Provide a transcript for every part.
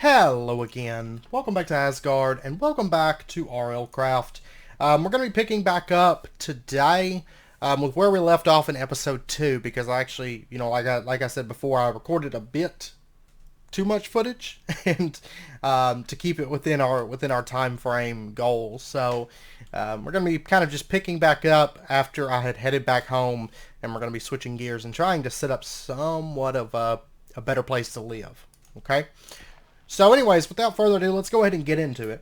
Hello again. Welcome back to Asgard, and welcome back to RLCraft. We're going to be picking back up today with where we left off in episode 2, because I actually, like I said before, I recorded a bit too much footage, and to keep it within our time frame goals. So we're going to be kind of just picking back up after I had headed back home, and we're going to be switching gears and trying to set up somewhat of a better place to live. Okay. So anyways, without further ado, let's go ahead and get into it.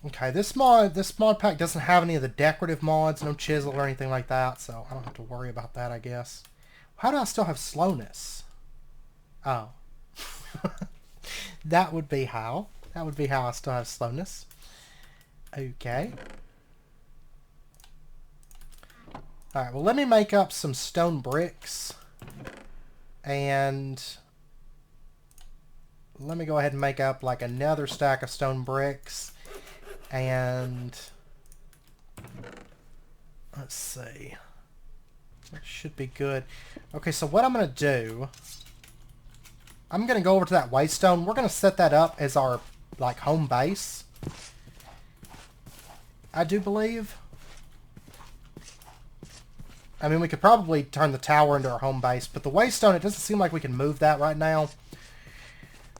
Okay, this mod pack doesn't have any of the decorative mods, no chisel or anything like that, so I don't have to worry about that, I guess. How do I still have slowness? Oh. That would be how. That would be how I still have slowness. Okay. Alright, well let me make up some stone bricks. And let me go ahead and make up like another stack of stone bricks. And let's see. That should be good. Okay, so what I'm going to do, I'm going to go over to that waystone. We're going to set that up as our like home base, I do believe. I mean, we could probably turn the tower into our home base, but the waystone, it doesn't seem like we can move that right now.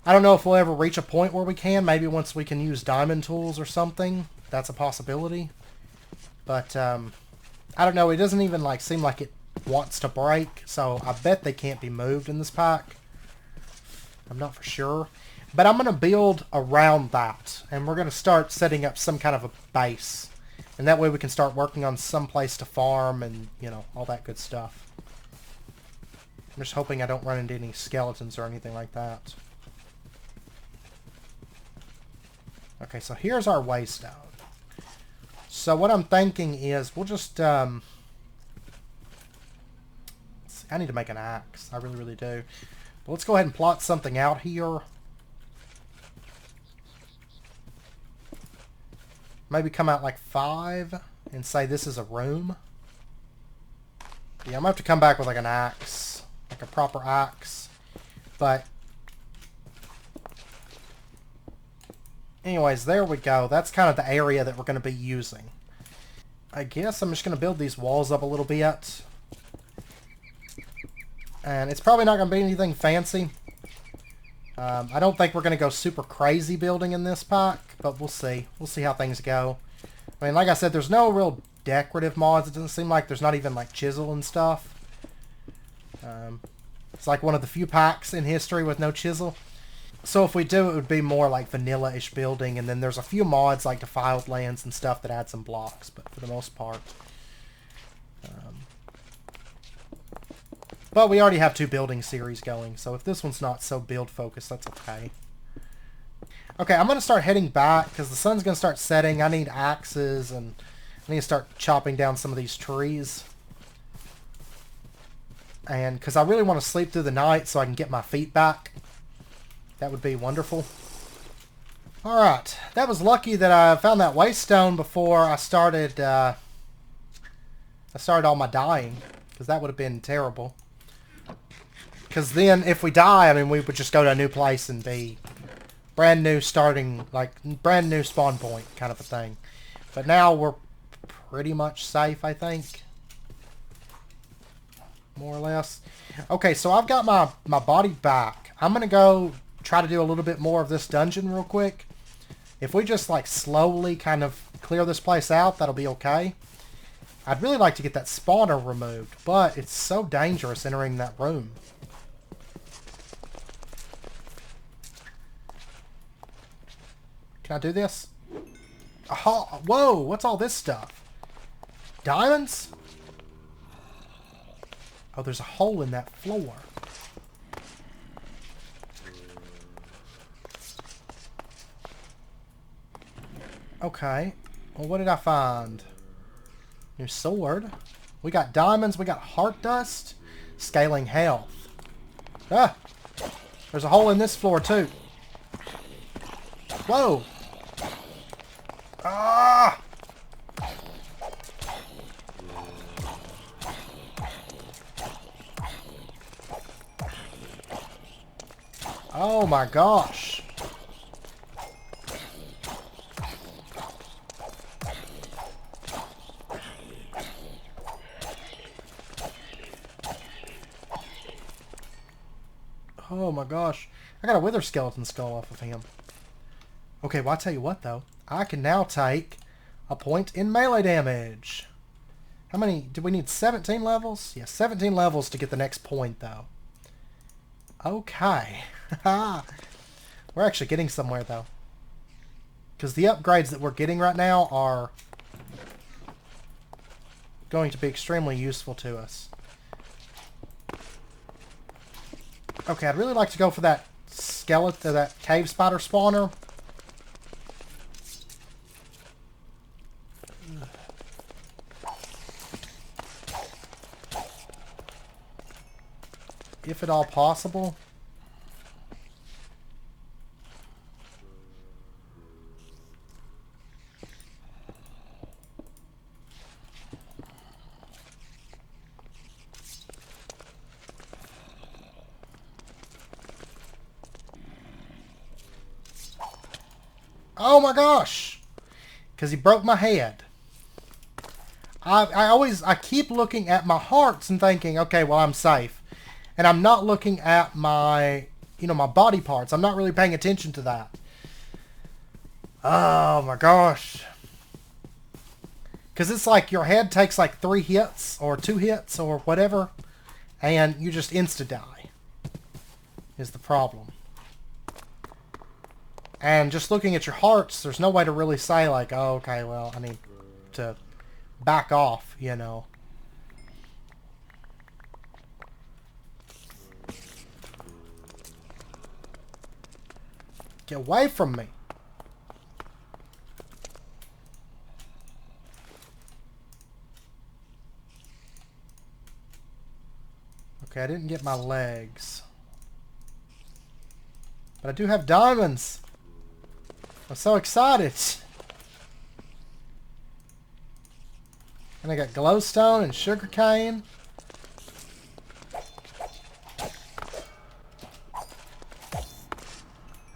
I don't know if we'll ever reach a point where we can. Maybe once we can use diamond tools or something. That's a possibility. But, I don't know. It doesn't even like seem like it wants to break. So, I bet they can't be moved in this pack. I'm not for sure. But I'm going to build around that. And we're going to start setting up some kind of a base. And that way we can start working on some place to farm and, all that good stuff. I'm just hoping I don't run into any skeletons or anything like that. Okay, so here's our waystone. So what I'm thinking is we'll just, I need to make an axe. I really, really do. But let's go ahead and plot something out here. Maybe come out like 5 and say this is a room. Yeah, I'm going to have to come back with like an axe. Like a proper axe. But anyways, there we go. That's kind of the area that we're going to be using. I guess I'm just going to build these walls up a little bit. And it's probably not going to be anything fancy. I don't think we're going to go super crazy building in this pack, but we'll see. We'll see how things go. I mean, like I said, there's no real decorative mods. It doesn't seem like there's not even like chisel and stuff. It's like one of the few packs in history with no chisel. So if we do, it would be more like vanilla-ish building, and then there's a few mods like defiled lands and stuff that add some blocks, but for the most part. But we already have 2 building series going, so if this one's not so build-focused, that's okay. Okay, I'm going to start heading back, because the sun's going to start setting. I need axes, and I need to start chopping down some of these trees. And because I really want to sleep through the night so I can get my feet back. That would be wonderful. Alright, that was lucky that I found that waystone before I started all my dying, because that would have been terrible. Because then, if we die, I mean, we would just go to a new place and be brand new starting, like, brand new spawn point kind of a thing. But now we're pretty much safe, I think. More or less. Okay, so I've got my body back. I'm going to go try to do a little bit more of this dungeon real quick. If we just like slowly kind of clear this place out, that'll be okay. I'd really like to get that spawner removed, but it's so dangerous entering that room. Can I do this? Oh, whoa, what's all this stuff? Diamonds? Oh, there's a hole in that floor. Okay. Well, what did I find? New sword. We got diamonds. We got heart dust. Scaling health. Ah! There's a hole in this floor, too. Whoa! Ah! Oh my gosh. Oh my gosh. I got a wither skeleton skull off of him. Okay, well, I'll tell you what, though. I can now take a point in melee damage. How many? Do we need 17 levels? Yeah, 17 levels to get the next point, though. Okay. We're actually getting somewhere, though. Because the upgrades that we're getting right now are going to be extremely useful to us. Okay, I'd really like to go for that skeleton, that cave spider spawner. If at all possible. Oh my gosh! Because he broke my head. I keep looking at my hearts and thinking, okay, well, I'm safe. And I'm not looking at my, my body parts. I'm not really paying attention to that. Oh my gosh. Because it's like your head takes like 3 hits or 2 hits or whatever. And you just insta-die. Is the problem. And just looking at your hearts, there's no way to really say like, oh, okay, well, I need to back off, Get away from me. Okay, I didn't get my legs. But I do have diamonds. I'm so excited. And I got glowstone and sugarcane.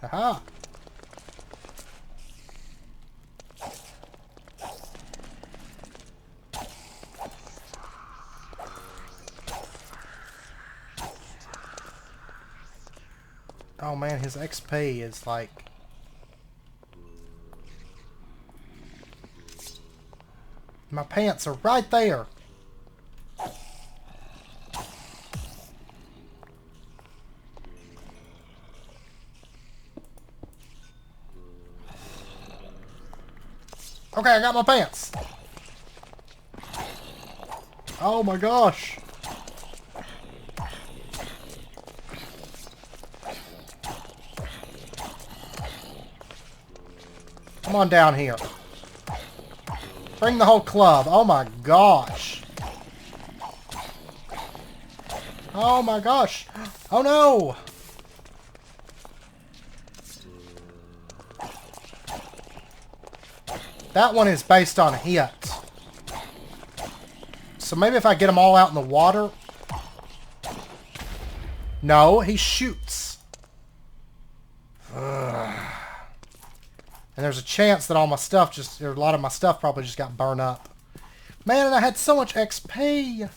Haha. Oh man, his XP is like... My pants are right there. Okay, I got my pants. Oh my gosh. Come on down here. Bring the whole club. Oh my gosh. Oh my gosh. Oh no. That one is based on hit. So maybe if I get them all out in the water. No, he shoots. Ugh. And there's a chance that all my stuff or a lot of my stuff probably just got burned up. Man, and I had so much XP.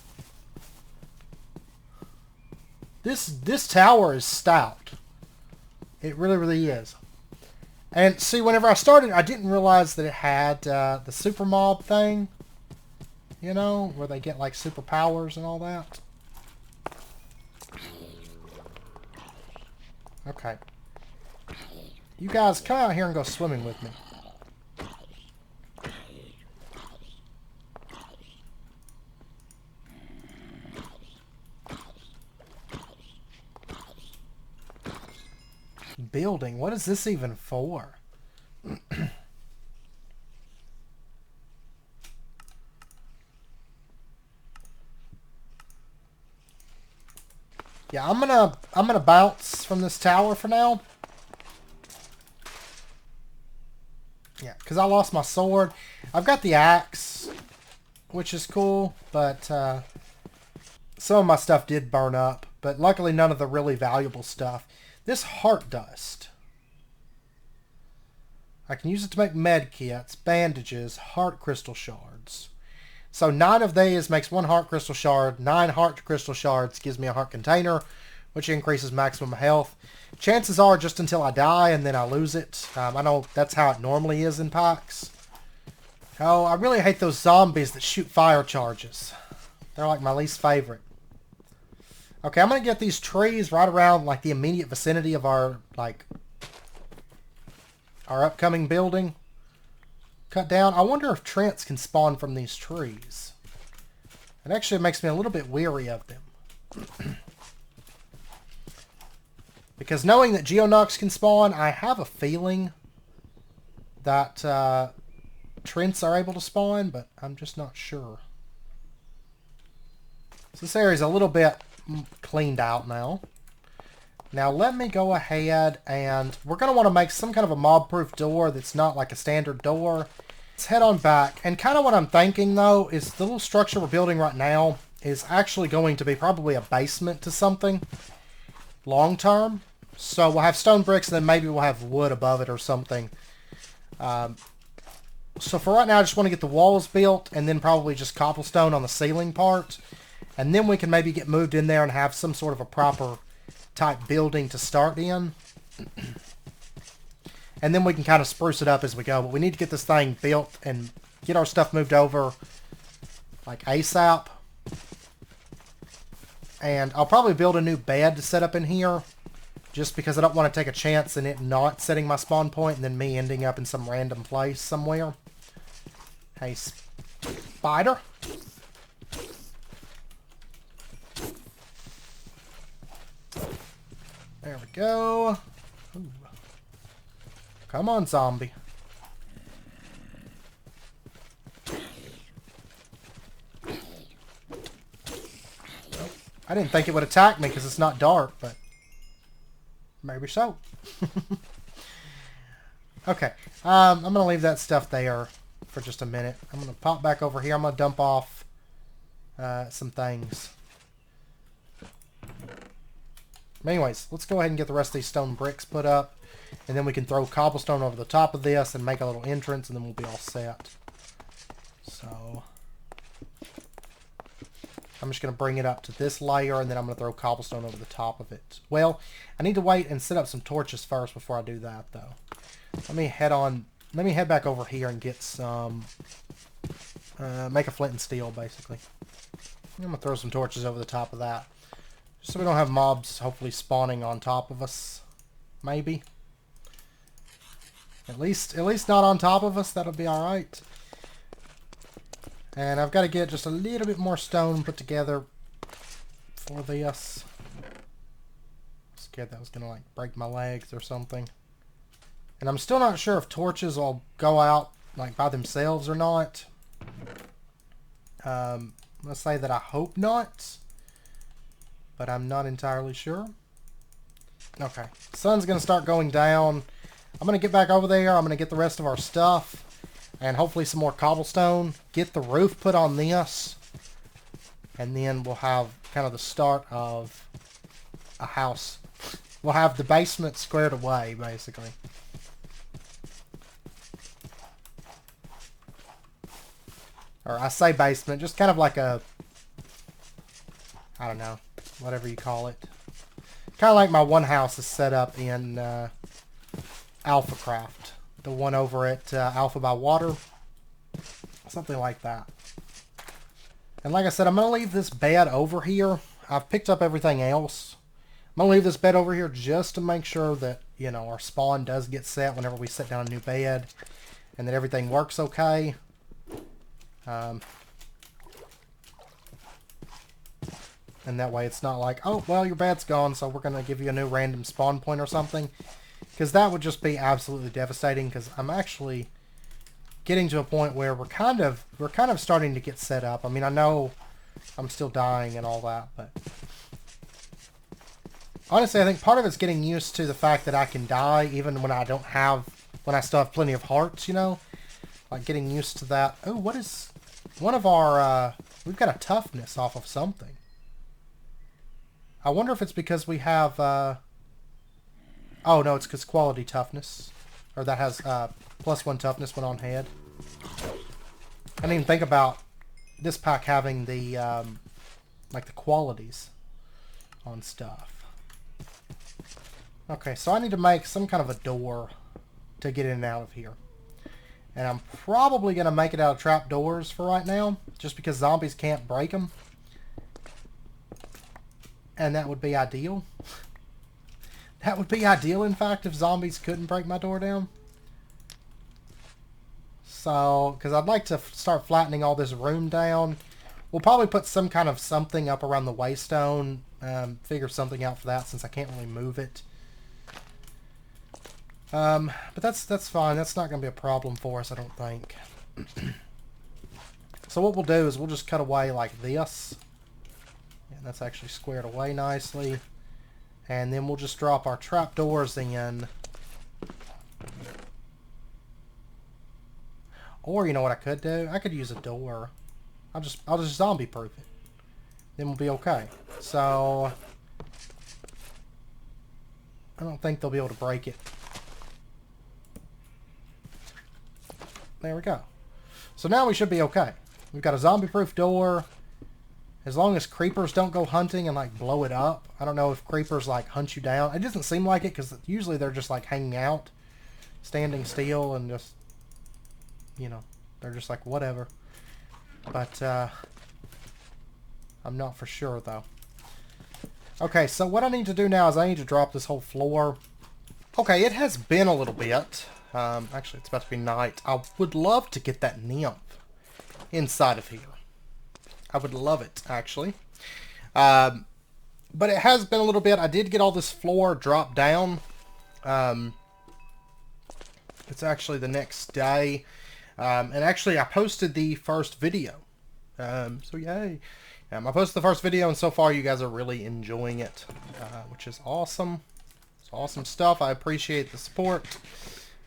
This tower is stout. It really, really is. And see, whenever I started, I didn't realize that it had the super mob thing. Where they get like superpowers and all that. Okay. You guys come out here and go swimming with me. Building? What is this even for? Yeah, I'm gonna bounce from this tower for now. Yeah, because I lost my sword. I've got the axe, which is cool, but some of my stuff did burn up. But luckily none of the really valuable stuff. This heart dust. I can use it to make med kits, bandages, heart crystal shards. So 9 of these makes 1 heart crystal shard. 9 heart crystal shards gives me a heart container, which increases maximum health. Chances are just until I die and then I lose it. I know that's how it normally is in packs. Oh, I really hate those zombies that shoot fire charges. They're like my least favorite. Okay, I'm going to get these trees right around like the immediate vicinity of our upcoming building. Cut down. I wonder if Trents can spawn from these trees. It actually makes me a little bit weary of them. Because knowing that Geonox can spawn, I have a feeling that Trents are able to spawn, but I'm just not sure. So this area is a little bit cleaned out now. Now let me go ahead and we're going to want to make some kind of a mob-proof door that's not like a standard door. Let's head on back. And kind of what I'm thinking though is the little structure we're building right now is actually going to be probably a basement to something long term. So we'll have stone bricks and then maybe we'll have wood above it or something. So for right now I just want to get the walls built and then probably just cobblestone on the ceiling part. And then we can maybe get moved in there and have some sort of a proper type building to start in. And then we can kind of spruce it up as we go. But we need to get this thing built and get our stuff moved over like ASAP. And I'll probably build a new bed to set up in here. Just because I don't want to take a chance in it not setting my spawn point and then me ending up in some random place somewhere. Hey, spider. There we go. Ooh. Come on, zombie. I didn't think it would attack me because it's not dark, but maybe so. Okay, I'm going to leave that stuff there for just a minute. I'm going to pop back over here. I'm going to dump off some things. Anyways, let's go ahead and get the rest of these stone bricks put up. And then we can throw cobblestone over the top of this and make a little entrance and then we'll be all set. So I'm just going to bring it up to this layer and then I'm going to throw cobblestone over the top of it. Well, I need to wait and set up some torches first before I do that though. Let me head back over here and get some, make a flint and steel basically. I'm going to throw some torches over the top of that. So we don't have mobs hopefully spawning on top of us. Maybe. At least not on top of us. That'll be alright. And I've got to get just a little bit more stone put together for this. Scared that was going to like break my legs or something. And I'm still not sure if torches will go out like by themselves or not. Let's say that I hope not. But I'm not entirely sure. Okay. Sun's going to start going down. I'm going to get back over there. I'm going to get the rest of our stuff. And hopefully some more cobblestone. Get the roof put on this. And then we'll have kind of the start of a house. We'll have the basement squared away, basically. Or I say basement, just kind of like a, I don't know, whatever you call it. Kind of like my one house is set up in RLCraft. The one over at Alpha by Water. Something like that. And like I said, I'm going to leave this bed over here. I've picked up everything else. I'm going to leave this bed over here just to make sure that, you know, our spawn does get set whenever we set down a new bed. And that everything works okay. And that way it's not like, oh, well, your bed's gone, so we're going to give you a new random spawn point or something. Because that would just be absolutely devastating, because I'm actually getting to a point where we're kind of starting to get set up. I mean, I know I'm still dying and all that, but honestly, I think part of it's getting used to the fact that I can die even when I still have plenty of hearts, you know? Like getting used to that. Oh, what is one of our, we've got a toughness off of something. I wonder if it's because we have, oh no, it's because quality toughness. Or that has +1 toughness when on head. I didn't even think about this pack having the, like the qualities on stuff. Okay, so I need to make some kind of a door to get in and out of here. And I'm probably going to make it out of trapdoors for right now, just because zombies can't break them. And that would be ideal. That would be ideal, in fact, if zombies couldn't break my door down. So, because I'd like to start flattening all this room down. We'll probably put some kind of something up around the waystone. Figure something out for that, since I can't really move it. But that's fine. That's not going to be a problem for us, I don't think. So what we'll do is we'll just cut away like this. And that's actually squared away nicely. And then we'll just drop our trapdoors in. Or you know what I could do? I could use a door. I'll just zombie proof it. Then we'll be okay. So I don't think they'll be able to break it. There we go. So now we should be okay. We've got a zombie-proof door. As long as creepers don't go hunting and like blow it up. I don't know if creepers like hunt you down. It doesn't seem like it, because usually they're just like hanging out, standing still, and just, you know, they're just like whatever. But I'm not for sure though. Okay, so what I need to do now is I need to drop this whole floor. Okay, it has been a little bit. Actually, it's about to be night. I would love to get that nymph inside of here. I would love it, actually. But it has been a little bit. I did get all this floor dropped down. It's actually the next day. And actually, I posted the first video. So, yay. I posted the first video, and so far you guys are really enjoying it, which is awesome. It's awesome stuff. I appreciate the support.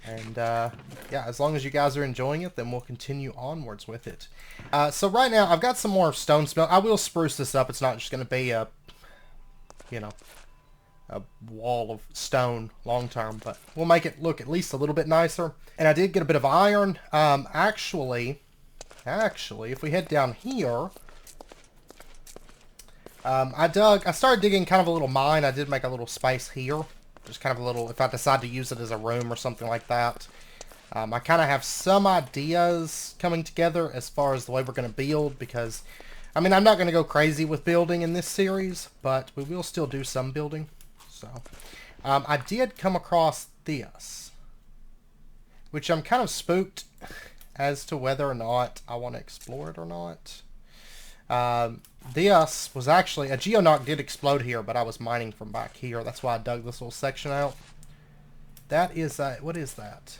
And, yeah, as long as you guys are enjoying it, then we'll continue onwards with it. So right now, I've got some more stone smelt. I will spruce this up. It's not just going to be a, you know, a wall of stone long term, but we'll make it look at least a little bit nicer. And I did get a bit of iron. Actually, if we head down here, I started digging kind of a little mine. I did make a little space here. Just kind of a little, if I decide to use it as a room or something like that. I kind of have some ideas coming together as far as the way we're going to build, because, I mean, I'm not going to go crazy with building in this series, but we will still do some building. So, I did come across this, which I'm kind of spooked as to whether or not I want to explore it or not. This was actually, a geonock did explode here, but I was mining from back here. That's why I dug this little section out. That is a, what is that?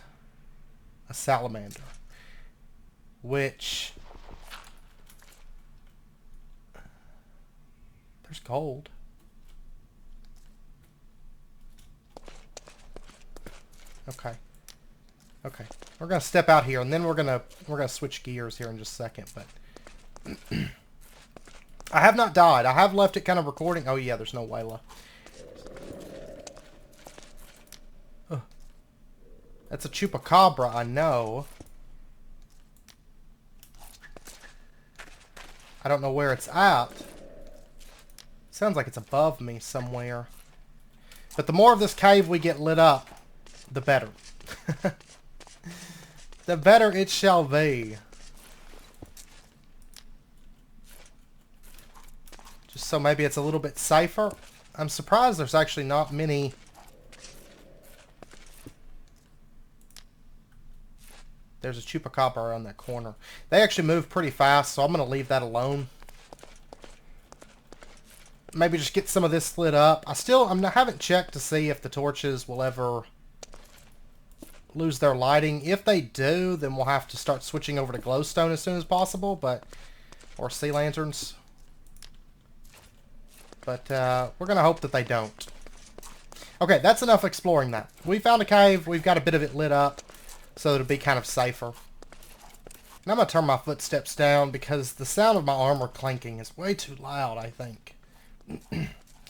A salamander. Which, there's gold. Okay. Okay. We're gonna step out here, and then we're gonna switch gears here in just a second, but I have not died. I have left it kind of recording. Oh yeah, there's no Wayla. That's a chupacabra, I know. I don't know where it's at. Sounds like it's above me somewhere. But the more of this cave we get lit up, the better. The better it shall be. Just so maybe it's a little bit safer. I'm surprised there's actually not many. There's a chupacabra around that corner. They actually move pretty fast, so I'm going to leave that alone. Maybe just get some of this lit up. I haven't checked to see if the torches will ever lose their lighting. If they do, then we'll have to start switching over to glowstone as soon as possible, or sea lanterns. But we're going to hope that they don't. Okay, that's enough exploring that. We found a cave. We've got a bit of it lit up, so it'll be kind of safer. And I'm going to turn my footsteps down because the sound of my armor clanking is way too loud, I think.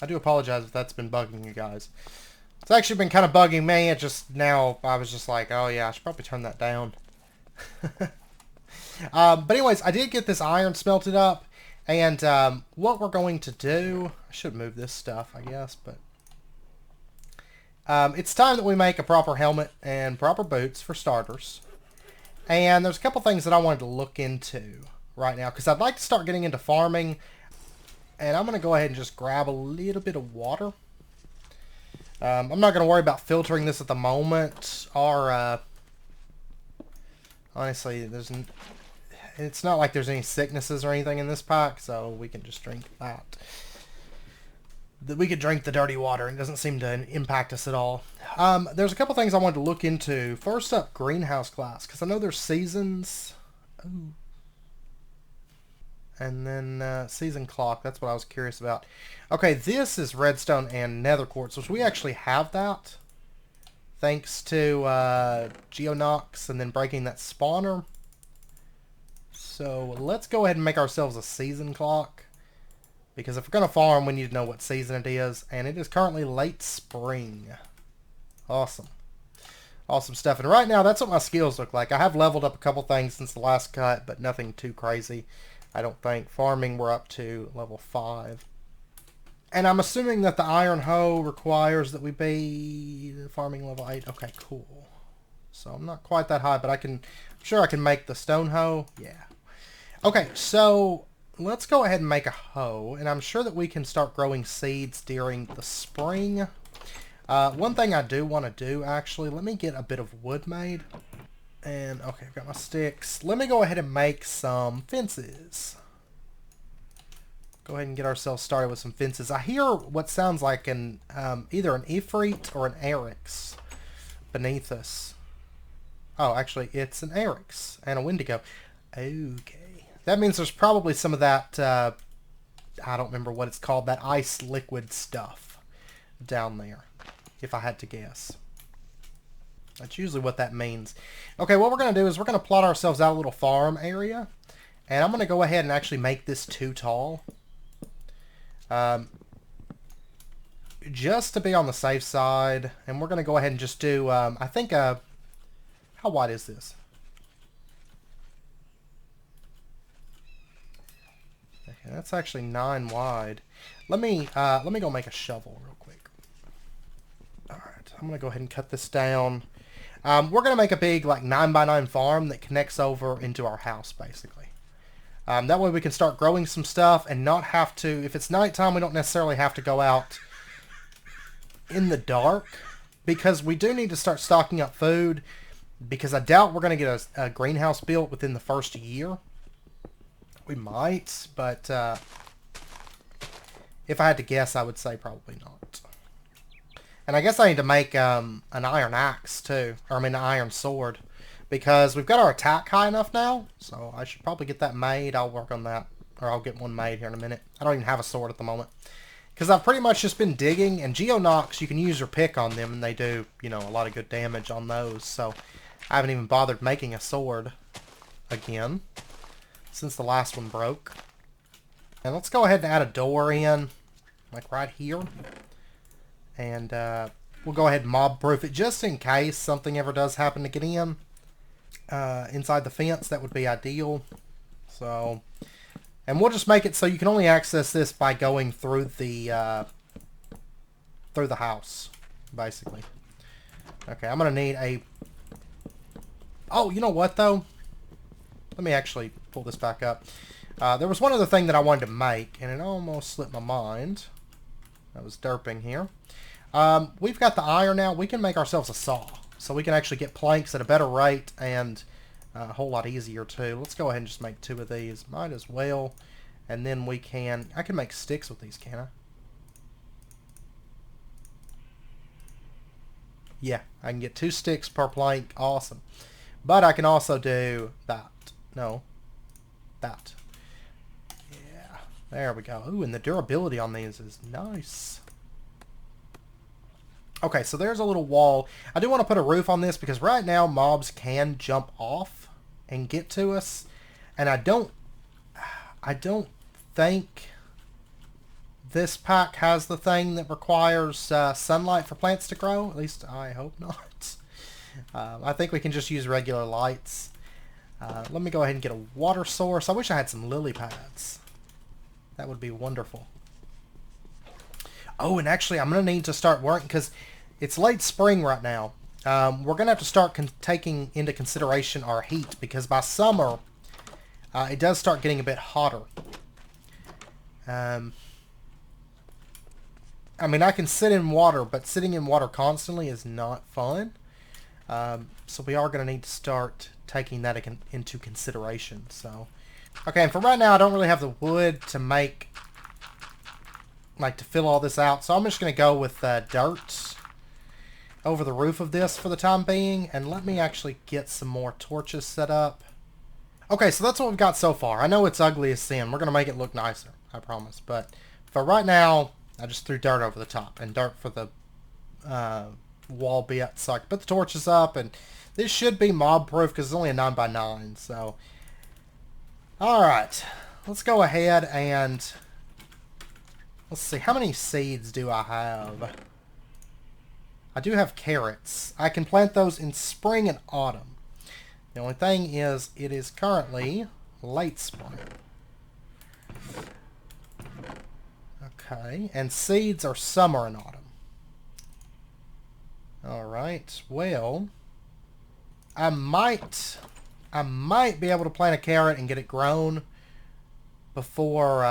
I do apologize if that's been bugging you guys. It's actually been kind of bugging me. It just now, I was just like, oh yeah, I should probably turn that down. But anyways, I did get this iron smelted up. And what we're going to do, I should move this stuff, I guess, but It's time that we make a proper helmet and proper boots for starters. And there's a couple things that I wanted to look into right now, because I'd like to start getting into farming. And I'm going to go ahead and just grab a little bit of water. I'm not going to worry about filtering this at the moment. Or, honestly, it's not like there's any sicknesses or anything in this pack, so we can just drink that. We could drink the dirty water, and it doesn't seem to impact us at all. There's a couple things I wanted to look into. First up, greenhouse glass, because I know there's seasons. Ooh. And then season clock, that's what I was curious about. Okay, this is redstone and nether quartz, which we actually have that. Thanks to Geonox and then breaking that spawner. So let's go ahead and make ourselves a season clock. Because if we're going to farm, we need to know what season it is. And it is currently late spring. Awesome. Awesome stuff. And right now, that's what my skills look like. I have leveled up a couple things since the last cut, but nothing too crazy. I don't think. Farming, we're up to level 5. And I'm assuming that the iron hoe requires that we be farming level 8. Okay, cool. So I'm not quite that high, but I'm sure I can make the stone hoe. Yeah. Okay, so let's go ahead and make a hoe. And I'm sure that we can start growing seeds during the spring. One thing I do want to do, actually, let me get a bit of wood made. And, okay, I've got my sticks. Let me go ahead and make some fences. Go ahead and get ourselves started with some fences. I hear what sounds like either an Ifrit or an Eryx beneath us. Oh, actually, it's an Eryx and a Wendigo. Okay. That means there's probably some of that, I don't remember what it's called, that ice liquid stuff down there, if I had to guess. That's usually what that means. Okay, what we're going to do is we're going to plot ourselves out a little farm area. And I'm going to go ahead and actually make this too tall. Just to be on the safe side. And we're going to go ahead and just do, I think, how wide is this? Okay, that's actually 9 wide. Let me go make a shovel real quick. Alright, I'm going to go ahead and cut this down. We're going to make a big, like, 9x9 farm that connects over into our house, basically. That way we can start growing some stuff and not have to, if it's nighttime, we don't necessarily have to go out in the dark. Because we do need to start stocking up food. Because I doubt we're going to get a greenhouse built within the first year. We might, but if I had to guess, I would say probably not. And I guess I need to make an iron axe too. Or I mean an iron sword. Because we've got our attack high enough now. So I should probably get that made. I'll work on that. Or I'll get one made here in a minute. I don't even have a sword at the moment. Because I've pretty much just been digging. And Geonox, you can use your pick on them. And they do, you know, a lot of good damage on those. So I haven't even bothered making a sword again. Since the last one broke. And let's go ahead and add a door in. Like right here. And we'll go ahead and mob-proof it just in case something ever does happen to get in. Inside the fence, that would be ideal. So, and we'll just make it so you can only access this by going through the house, basically. Okay, I'm going to need a... Oh, you know what, though? Let me actually pull this back up. There was one other thing that I wanted to make, and it almost slipped my mind. I was derping here. We've got the iron now. We can make ourselves a saw. So we can actually get planks at a better rate and a whole lot easier too. Let's go ahead and just make 2 of these. Might as well. And then we can... I can make sticks with these, can I? Yeah, I can get 2 sticks per plank. Awesome. But I can also do that. No. That. Yeah. There we go. Ooh, and the durability on these is nice. Okay, so there's a little wall. I do want to put a roof on this because right now mobs can jump off and get to us. And I don't think this pack has the thing that requires sunlight for plants to grow. At least I hope not. I think we can just use regular lights. Let me go ahead and get a water source. I wish I had some lily pads. That would be wonderful. Oh, and actually I'm going to need to start working because It's late spring right now. We're going to have to start taking into consideration our heat, because by summer, it does start getting a bit hotter. I mean, I can sit in water, but sitting in water constantly is not fun. So we are going to need to start taking that into consideration. So, okay, and for right now, I don't really have the wood to make, like, to fill all this out. So I'm just going to go with dirt over the roof of this for the time being. And let me actually get some more torches set up. Okay, so that's what we've got so far. I know it's ugly as sin. We're going to make it look nicer, I promise. But for right now, I just threw dirt over the top, and dirt for the wall bit, so I can put the torches up, and this should be mob proof because it's only a 9x9. So, alright, let's go ahead and let's see, how many seeds do I have? I do have carrots. I can plant those in spring and autumn. The only thing is, it is currently late spring. Okay, and seeds are summer and autumn. Alright, well, I might be able to plant a carrot and get it grown before,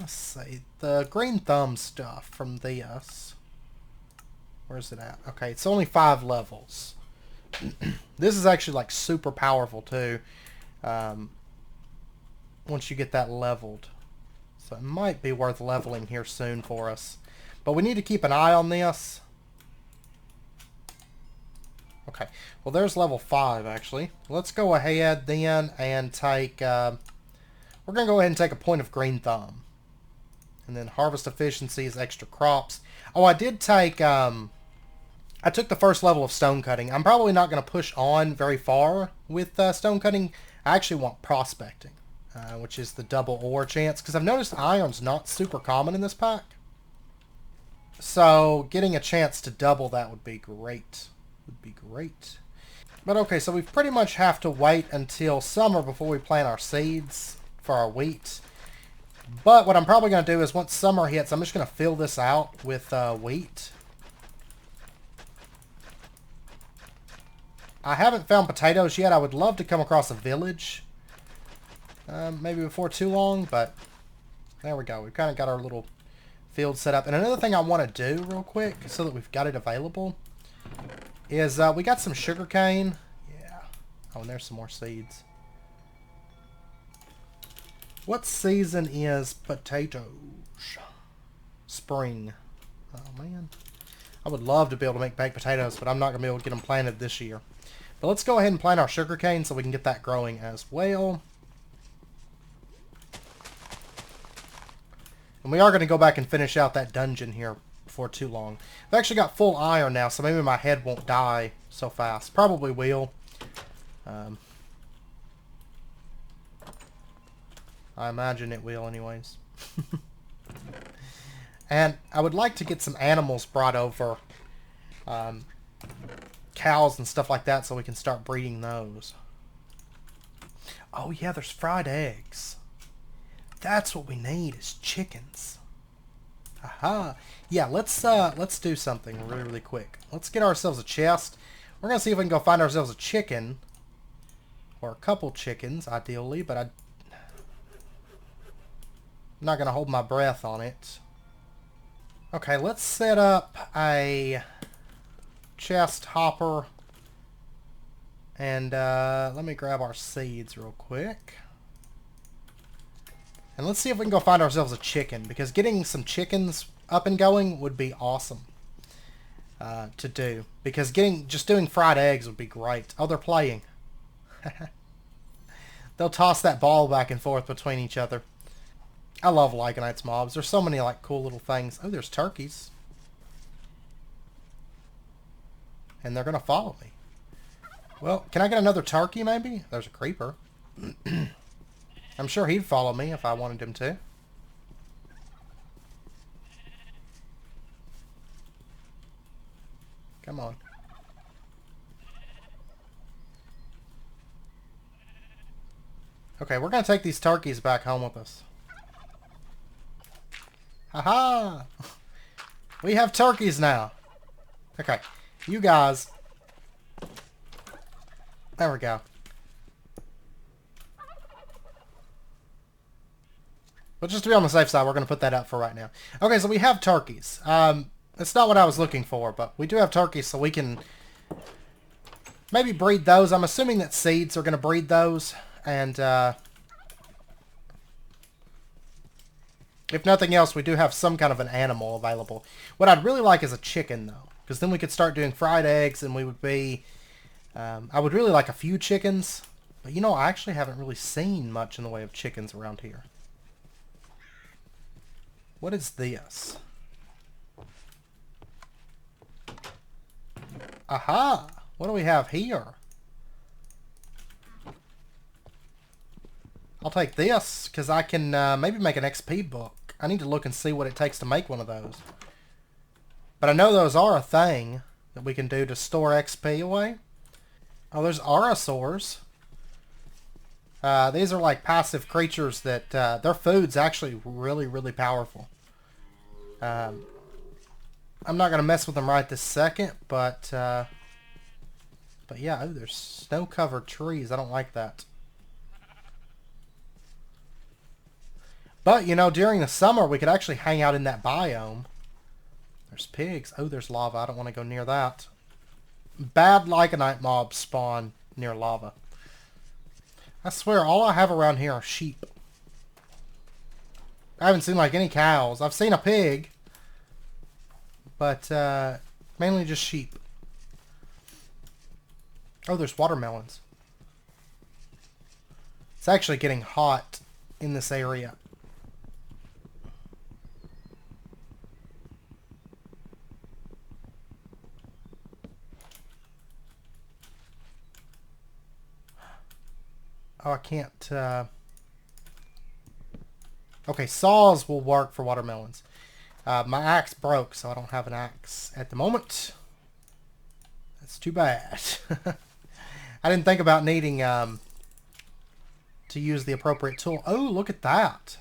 let's see, the green thumb stuff from this. Where's it at? Okay, it's only 5 levels. This is actually, like, super powerful, too, once you get that leveled. So it might be worth leveling here soon for us. But we need to keep an eye on this. Okay, well there's level 5 actually. Let's go ahead then and take, we're going to go ahead and take a point of green thumb. And then harvest efficiency is extra crops. Oh, I did take, I took the first level of stone cutting. I'm probably not going to push on very far with stone cutting. I actually want prospecting. Which is the double ore chance, because I've noticed iron's not super common in this pack. So getting a chance to double that would be great. But okay, so we pretty much have to wait until summer before we plant our seeds for our wheat. But what I'm probably going to do is once summer hits, I'm just going to fill this out with wheat. I haven't found potatoes yet. I would love to come across a village. Maybe before too long, but there we go. We've kind of got our little field set up. And another thing I want to do real quick, so that we've got it available, is we got some sugar cane. Yeah. Oh, and there's some more seeds. What season is potatoes? Spring. Oh, man. I would love to be able to make baked potatoes, but I'm not going to be able to get them planted this year. But let's go ahead and plant our sugar cane so we can get that growing as well. And we are going to go back and finish out that dungeon here before too long. I've actually got full iron now, so maybe my head won't die so fast. Probably will. I imagine it will anyways. And I would like to get some animals brought over. Cows and stuff like that, so we can start breeding those. Oh yeah, there's fried eggs. That's what we need, is chickens. Aha. Yeah, let's do something really, really quick. Let's get ourselves a chest. We're going to see if we can go find ourselves a chicken. Or a couple chickens, ideally, but I'm not going to hold my breath on it. Okay, let's set up a chest hopper. And let me grab our seeds real quick. And let's see if we can go find ourselves a chicken, because getting some chickens up and going would be awesome to do. Because just doing fried eggs would be great. Oh, they're playing. They'll toss that ball back and forth between each other. I love Lycanites mobs. There's so many like cool little things. Oh, there's turkeys. And they're going to follow me. Well, can I get another turkey maybe? There's a creeper. I'm sure he'd follow me if I wanted him to. Come on. Okay, we're going to take these turkeys back home with us. Haha! We have turkeys now. Okay, you guys. There we go. But just to be on the safe side, we're going to put that up for right now. Okay, so we have turkeys. It's not what I was looking for, but we do have turkeys, so we can maybe breed those. I'm assuming that seeds are going to breed those. And if nothing else, we do have some kind of an animal available. What I'd really like is a chicken, though. Because then we could start doing fried eggs, and we would be... I would really like a few chickens. But, you know, I actually haven't really seen much in the way of chickens around here. What is this? Aha! What do we have here? I'll take this, because I can maybe make an XP book. I need to look and see what it takes to make one of those. But I know those are a thing that we can do to store XP away. Oh, there's Arasaurs. These are like passive creatures that their food's actually really, really powerful. I'm not going to mess with them right this second, but yeah, oh, there's snow-covered trees. I don't like that. But, you know, during the summer, we could actually hang out in that biome. There's pigs. Oh, there's lava. I don't want to go near that. Bad Lycanite mobs spawn near lava. I swear, all I have around here are sheep. I haven't seen, like, any cows. I've seen a pig. But, mainly just sheep. Oh, there's watermelons. It's actually getting hot in this area. Oh, I can't, okay, saws will work for watermelons. My axe broke, so I don't have an axe at the moment. That's too bad. I didn't think about needing to use the appropriate tool. Oh, look at that.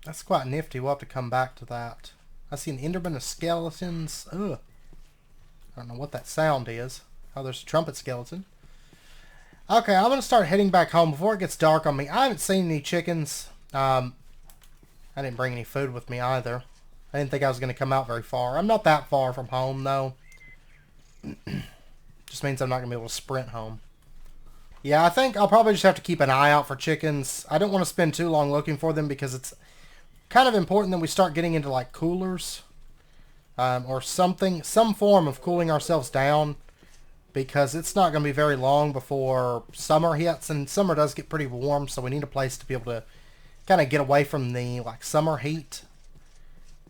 That's quite nifty. We'll have to come back to that. I see an Enderman of skeletons. Ugh. I don't know what that sound is. Oh, there's a trumpet skeleton. Okay, I'm going to start heading back home before it gets dark on me. I haven't seen any chickens. I didn't bring any food with me either. I didn't think I was going to come out very far. I'm not that far from home, though. Just means I'm not going to be able to sprint home. Yeah, I think I'll probably just have to keep an eye out for chickens. I don't want to spend too long looking for them because it's kind of important that we start getting into, like, coolers. Or something, some form of cooling ourselves down. Because it's not going to be very long before summer hits. And summer does get pretty warm, so we need a place to be able to kind of get away from the, like, summer heat.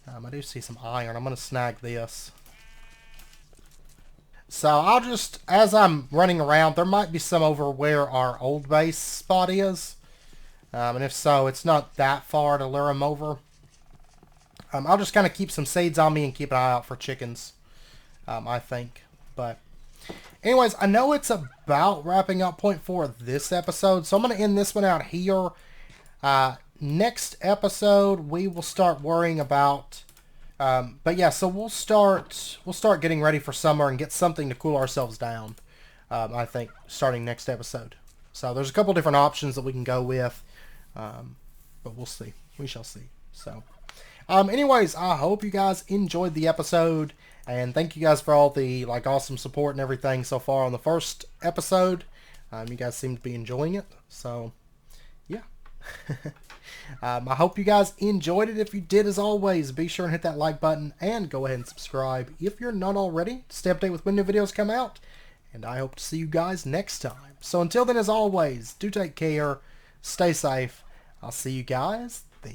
I do see some iron. I'm going to snag this. So I'll just, as I'm running around, there might be some over where our old base spot is. And if so, it's not that far to lure them over. I'll just kind of keep some seeds on me and keep an eye out for chickens, I think. But anyways, I know it's about wrapping up point 4 of this episode, so I'm going to end this one out here. Next episode, we will start worrying about... but yeah, so we'll start getting ready for summer and get something to cool ourselves down, I think, starting next episode. So there's a couple different options that we can go with, but we'll see. We shall see. So, anyways, I hope you guys enjoyed the episode. And thank you guys for all the, like, awesome support and everything so far on the first episode. You guys seem to be enjoying it. So, yeah. I hope you guys enjoyed it. If you did, as always, be sure and hit that like button and go ahead and subscribe if you're not already to stay updated with when new videos come out. And I hope to see you guys next time. So until then, as always, do take care. Stay safe. I'll see you guys then.